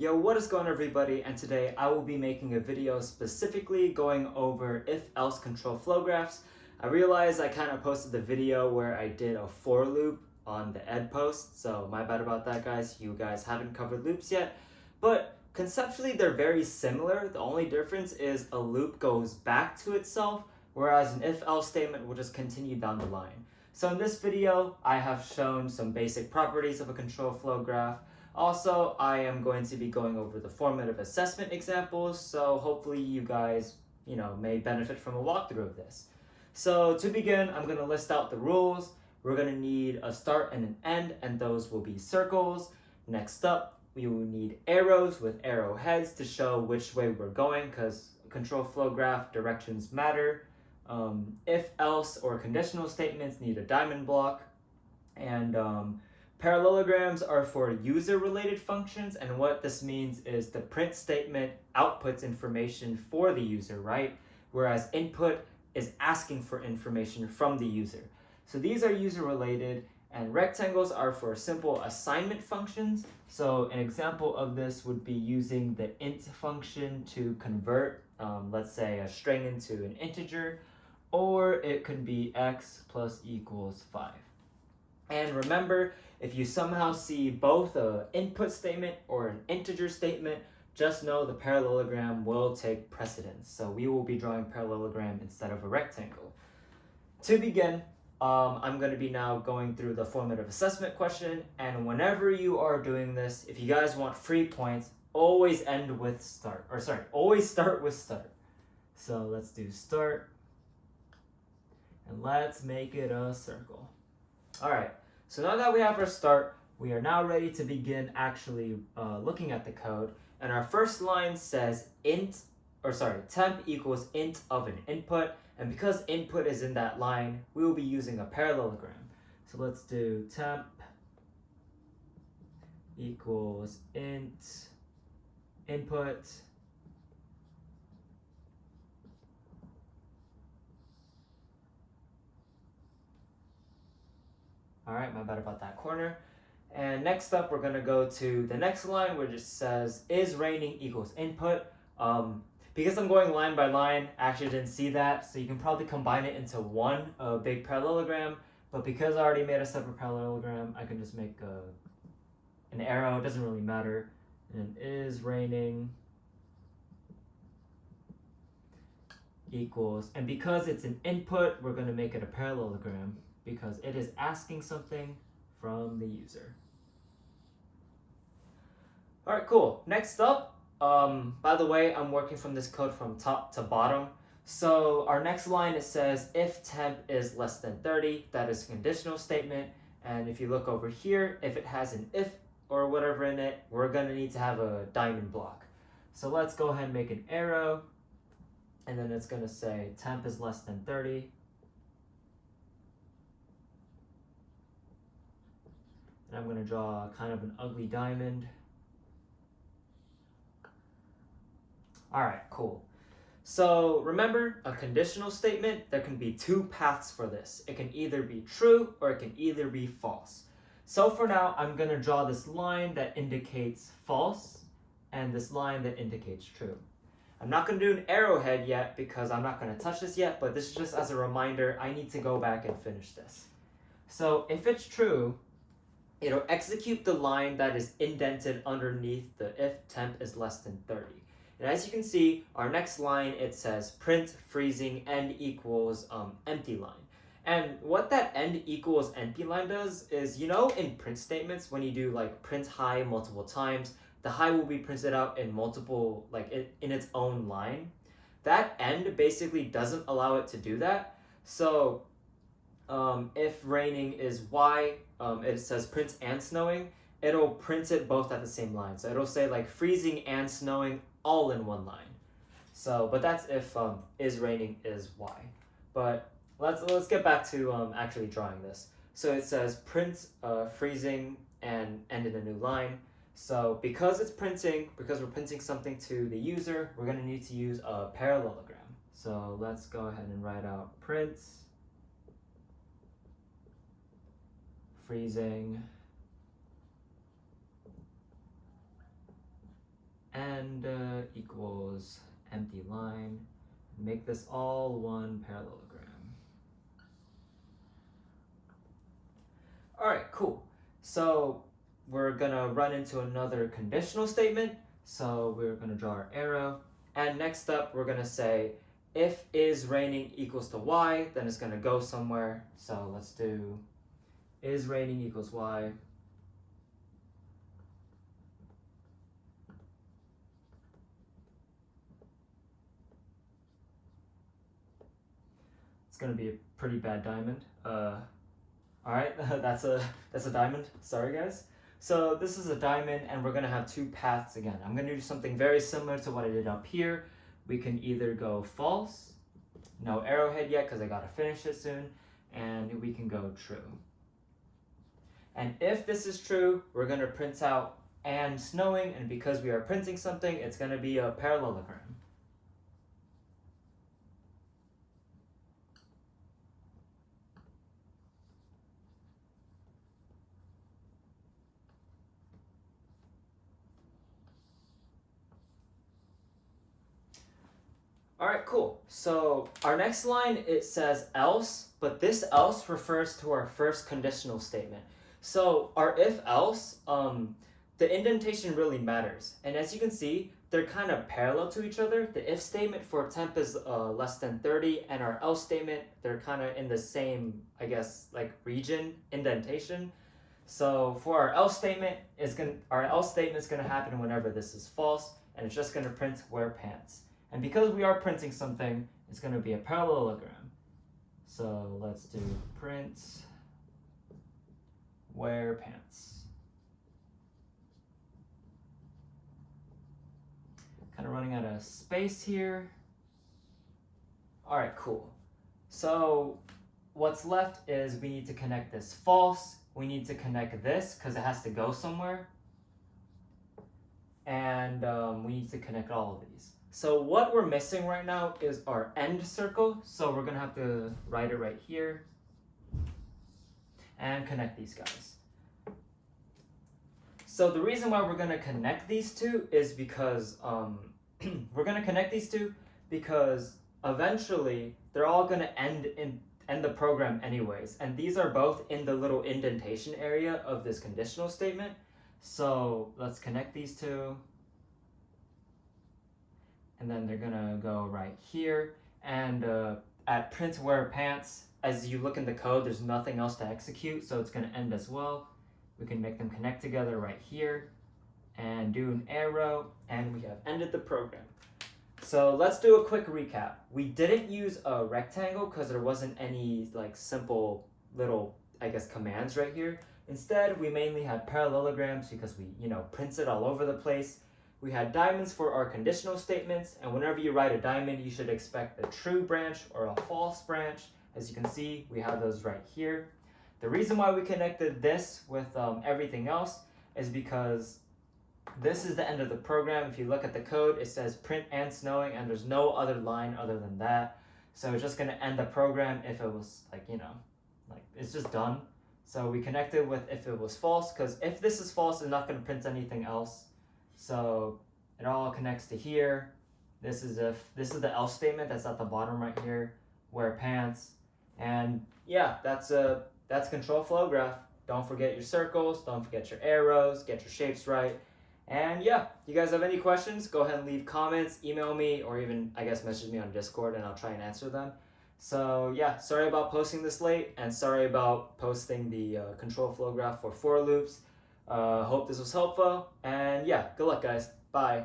Yo, what is going on everybody? And today I will be making a video specifically going over if-else control flow graphs. I realized I kind of posted the video where I did a for loop on the ed post, so my bad about that guys. You guys haven't covered loops yet, but conceptually they're very similar. The only difference is a loop goes back to itself, whereas an if-else statement will just continue down the line. So in this video, I have shown some basic properties of a control flow graph. Also, I am going to be going over the formative assessment examples, so hopefully you guys, may benefit from a walkthrough of this. So to begin, I'm going to list out the rules. We're going to need a start and an end, and those will be circles. Next up, we will need arrows with arrowheads to show which way we're going, because control flow graph directions matter. If, else, or conditional statements need a diamond block, and parallelograms are for user-related functions, and what this means is the print statement outputs information for the user, right? Whereas input is asking for information from the user. So these are user-related, and rectangles are for simple assignment functions. So an example of this would be using the int function to convert, let's say, a string into an integer, or it could be x plus equals 5. And remember, if you somehow see both an input statement or an integer statement, just know the parallelogram will take precedence. So we will be drawing parallelogram instead of a rectangle. To begin, I'm going to be now going through the formative assessment question. And whenever you are doing this, if you guys want free points, always end with start. Always start with start. So let's do start. And let's make it a circle. All right. So now that we have our start, we are now ready to begin actually looking at the code. And our first line says temp equals int of an input. And because input is in that line, we will be using a parallelogram. So let's do temp equals int input. All right, my bad about that corner. And next up, we're gonna go to the next line, which it says is raining equals input. Because I'm going line by line, I actually didn't see that, so you can probably combine it into one big parallelogram. But because I already made a separate parallelogram, I can just make an arrow. It doesn't really matter. And is raining equals, and because it's an input, we're gonna make it a parallelogram, because it is asking something from the user. All right, cool. Next up, by the way, I'm working from this code from top to bottom. So our next line, it says if temp is less than 30, that is a conditional statement. And if you look over here, if it has an if or whatever in it, we're gonna need to have a diamond block. So let's go ahead and make an arrow, and then it's gonna say temp is less than 30. And I'm going to draw kind of an ugly diamond. All right, cool. So remember, a conditional statement, there can be two paths for this. It can either be true or it can either be false. So for now, I'm going to draw this line that indicates false and this line that indicates true. I'm not going to do an arrowhead yet because I'm not going to touch this yet, but this is just as a reminder, I need to go back and finish this. So if it's true, it'll execute the line that is indented underneath the if temp is less than 30. And as you can see, our next line, it says print freezing end equals empty line. And what that end equals empty line does is, in print statements, when you do like print high multiple times, the high will be printed out in multiple, in its own line. That end basically doesn't allow it to do that. So if raining is y, it says print and snowing, it'll print it both at the same line. So it'll say like freezing and snowing all in one line. So, but that's if is raining is y. But let's get back to actually drawing this. So it says print freezing and end in a new line. So because we're printing something to the user, we're gonna need to use a parallelogram. So let's go ahead and write out print freezing and equals empty line. Make this all one parallelogram. All right, cool. So we're gonna run into another conditional statement. So we're gonna draw our arrow. And next up, we're gonna say, if is raining equals to y, then it's gonna go somewhere. So let's do is raining equals y. It's gonna be a pretty bad diamond. All right, that's a diamond. Sorry, guys. So this is a diamond, and we're gonna have two paths again. I'm gonna do something very similar to what I did up here. We can either go false, no arrowhead yet because I gotta finish it soon, and we can go true. And if this is true, we're gonna print out and snowing, and because we are printing something, it's gonna be a parallelogram. All right, cool. So our next line, it says else, but this else refers to our first conditional statement. So our if else, the indentation really matters. And as you can see, they're kind of parallel to each other. The if statement for temp is less than 30, and our else statement, they're kind of in the same, I guess, like region indentation. So for our else statement, our else statement is gonna happen whenever this is false, and it's just gonna print wear pants. And because we are printing something, it's going to be a parallelogram. So let's do print wear pants. Kind of running out of space here. All right, cool. So what's left is we need to connect this false. We need to connect this because it has to go somewhere. And we need to connect all of these. So what we're missing right now is our end circle. So we're gonna have to write it right here and connect these guys. So the reason why we're gonna connect these two is because eventually they're all gonna end the program anyways. And these are both in the little indentation area of this conditional statement. So let's connect these two. And then they're gonna go right here. And at print wear pants, as you look in the code, there's nothing else to execute, so it's gonna end as well. We can make them connect together right here and do an arrow, and we have ended the program. So let's do a quick recap. We didn't use a rectangle because there wasn't any like simple little, I guess, commands right here. Instead, we mainly had parallelograms because we, printed all over the place. We had diamonds for our conditional statements, and whenever you write a diamond, you should expect a true branch or a false branch. As you can see, we have those right here. The reason why we connected this with everything else is because this is the end of the program. If you look at the code, it says print and snowing, and there's no other line other than that. So it's just gonna end the program if it was it's just done. So we connected with if it was false, because if this is false, it's not gonna print anything else. So it all connects to here. This is the else statement that's at the bottom right here. Wear pants, and yeah, that's control flow graph. Don't forget your circles. Don't forget your arrows. Get your shapes right. And yeah, you guys have any questions? Go ahead and leave comments, email me, or even I guess message me on Discord, and I'll try and answer them. So yeah, sorry about posting this late, and sorry about posting the control flow graph for loops. Hope this was helpful, and yeah, good luck guys. Bye.